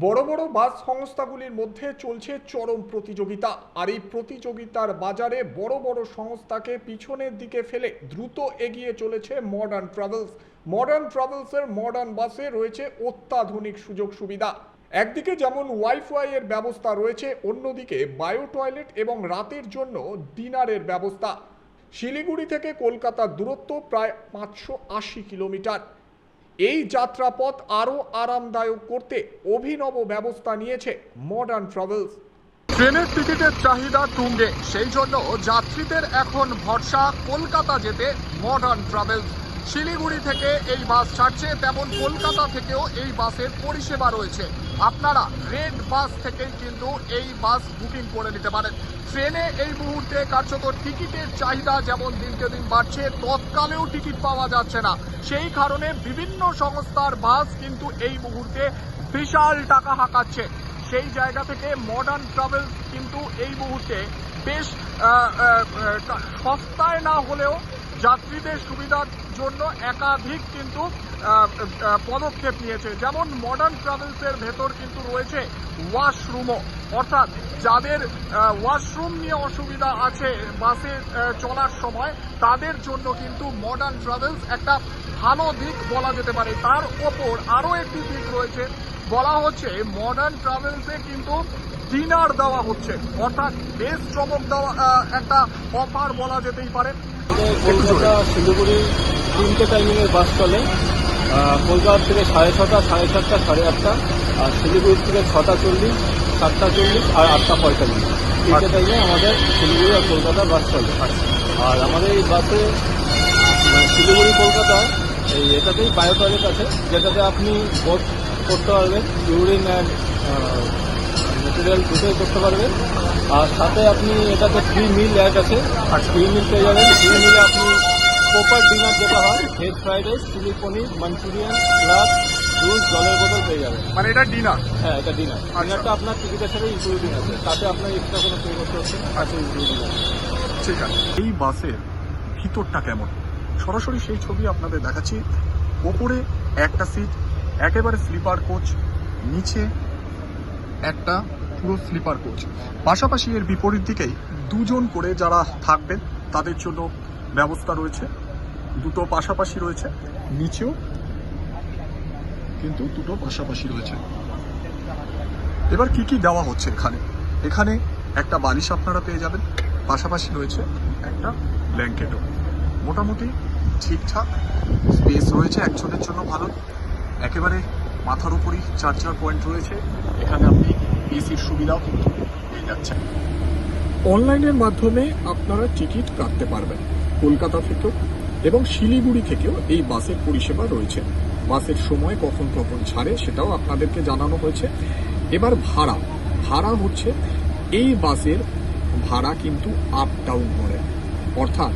বড় বড় বাস সংস্থাগুলির মধ্যে চলছে চরম প্রতিযোগিতা। আর এই প্রতিযোগিতার বাজারে বড় বড় সংস্থাকে পিছনের দিকে ফেলে দ্রুত এগিয়ে চলেছে মডার্ন ট্রাভেলস। মডার্ন ট্রাভেলসের মডার্ন বাসে রয়েছে অত্যাধুনিক সুযোগ সুবিধা। একদিকে যেমন ওয়াইফাই এর ব্যবস্থা রয়েছে, অন্যদিকে বায়ো টয়লেট এবং রাতের জন্য ডিনারের ব্যবস্থা। শিলিগুড়ি থেকে কলকাতার দূরত্ব প্রায় 580 কিলোমিটার। এই যাত্রাপথ আরও আরামদায়ক করতে অভিনব ব্যবস্থা নিয়েছে মডার্ন ট্রাভেলস। ট্রেনের টিকিটের চাহিদা তুঙ্গে, সেই জন্য যাত্রীদের এখন ভরসা কলকাতা যেতে মডার্ন ট্রাভেলস। শিলিগুড়ি থেকে এই বাস ছাড়ছে, তেমন কলকাতা থেকেও এই বাসের পরিষেবা রয়েছে। আপনারা রেড বাস থেকেই কিন্তু এই বাস বুকিং করে নিতে পারেন। ট্রেনে এই মুহূর্তে কার্যত টিকিটের চাহিদা যেমন দিনকে দিন বাড়ছে, তৎকালেও টিকিট পাওয়া যাচ্ছে না। সেই কারণে বিভিন্ন সংস্থার বাস কিন্তু এই মুহূর্তে বিশাল টাকা হাঁকাচ্ছে। সেই জায়গা থেকে মডার্ন ট্রাভেলস কিন্তু এই মুহূর্তে বেশ সস্তায় না হলেও যাত্রীদের সুবিধার জন্য একাধিক কিন্তু পদক্ষেপ নিয়েছে। যেমন মডার্ন ট্রাভেলসের ভেতর কিন্তু রয়েছে ওয়াশরুমও, অর্থাৎ যাদের ওয়াশরুম নিয়ে অসুবিধা আছে বাসে চলার সময়, তাদের জন্য কিন্তু মডার্ন ট্রাভেলস একটা ভালো দিক বলা যেতে পারে। তার ওপর আরও একটি দিক রয়েছে, বলা হচ্ছে মডার্ন ট্রাভেলসে কিন্তু ডিনার দেওয়া হচ্ছে, অর্থাৎ বেশ চমক দেওয়া একটা অফার বলা যেতেই পারে। কলকাতা শিলিগুড়ি 3টে টাইমিংয়ের বাস চলে। কলকাতা থেকে 6:30, 7:30, 8:30, আর শিলিগুড়ি থেকে 6:40, 7:40 আর 8:45। 3টে টাইমে আমাদের শিলিগুড়ি আর কলকাতার বাস চলে। আর আমাদের এই বাসে শিলিগুড়ি কলকাতা এটাতেই বায়ো টয়লেট আছে, যেটাতে আপনি বোধ করতে পারবেন, ইউরিন অ্যান্ড মেটেরিয়াল দুটোই করতে পারবেন। আর সাথে আপনি এটাতে ফ্রি মিল অ্যাড আছে, আর ফ্রি মিল পেয়ে যাবেন। ফ্রি মিলে আপনি প্রপার ডিনার যেটা হয়, ভেজ ফ্রাইড রাইস, চিলি পনির, মাঞ্চুরিয়ান, স্যালাড, জুস, জলের বোতল পেয়ে যাবেন। মানে এটা ডিনার? হ্যাঁ, এটা ডিনার। ডিনারটা আপনার টিকিটের সাথে ইনক্লুডিং আছে, তাতে আপনার এক্সট্রা কোনো পে করতে হচ্ছে না, তাতে ইনক্লুডিং আছে। ঠিক আছে। এই বাসের ভিতরটা কেমন সরাসরি সেই ছবি আপনাদের দেখাচ্ছি। ওপরে একটা সিট একেবারে স্লিপার কোচ, নিচে একটা পুরো স্লিপার কোচ। পাশাপাশি এর বিপরীত দিকেই দুজন করে যারা থাকবেন তাদের জন্য ব্যবস্থা রয়েছে, দুটো পাশাপাশি রয়েছে, নিচেও কিন্তু দুটো পাশাপাশি রয়েছে। এবার কি কি দেওয়া হচ্ছে এখানে? এখানে একটা বালিশ আপনারা পেয়ে যাবেন, পাশাপাশি রয়েছে একটা ব্ল্যাঙ্কেটও। মোটামুটি ঠিকঠাক স্পেস রয়েছে, একজনের জন্য ভালো। একেবারে মাথার উপরই চার্জার পয়েন্ট রয়েছে। এখানে আপনি এসির সুবিধাও কিন্তু পেয়ে যাচ্ছেন। অনলাইনের মাধ্যমে আপনারা টিকিট কাটতে পারবেন কলকাতা থেকেও, এবং শিলিগুড়ি থেকেও এই বাসের পরিষেবা রয়েছে। বাসের সময় কখন কখন ছাড়ে সেটাও আপনাদেরকে জানানো হয়েছে। এবার ভাড়া হচ্ছে, এই বাসের ভাড়া কিন্তু আপ ডাউন করে, অর্থাৎ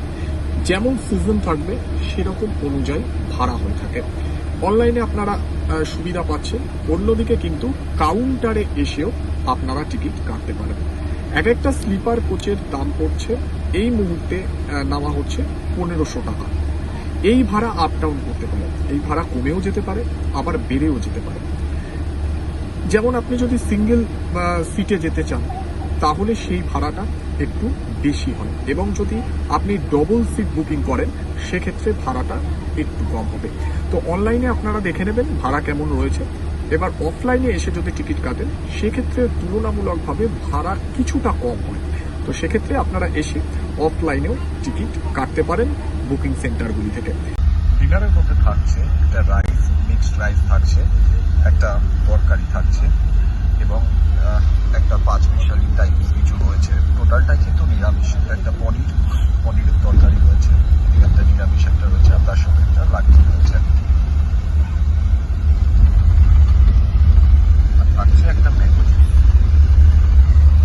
যেমন সিজন থাকবে সেরকম অনুযায়ী ভাড়া হয়ে থাকে। অনলাইনে আপনারা সুবিধা পাচ্ছেন, অন্যদিকে কিন্তু কাউন্টারে এসেও আপনারা টিকিট কাটতে পারবেন। এক একটা স্লিপার কোচের দাম পড়ছে এই মুহূর্তে নামা হচ্ছে 1500 টাকা। এই ভাড়া আপ ডাউন করতে পারে, এই ভাড়া কমেও যেতে পারে, আবার বেড়েও যেতে পারে। যেমন আপনি যদি সিঙ্গেল সিটে যেতে চান তাহলে সেই ভাড়াটা একটু বেশি হয়, এবং যদি আপনি ডবল সিট বুকিং করেন সেক্ষেত্রে ভাড়াটা একটু কম হবে। তো অনলাইনে আপনারা দেখে নেবেন ভাড়া কেমন রয়েছে। এবার অফলাইনে এসে যদি টিকিট কাটেন সেক্ষেত্রে তুলনামূলকভাবে ভাড়া কিছুটা কম হয়। তো সেক্ষেত্রে আপনারা এসে অফলাইনেও টিকিট কাটতে পারেন বুকিং সেন্টারগুলি থেকে। ডিনারের মধ্যে থাকছে একটা রাইস, মিক্সড রাইস থাকছে, একটা তরকারি থাকছে,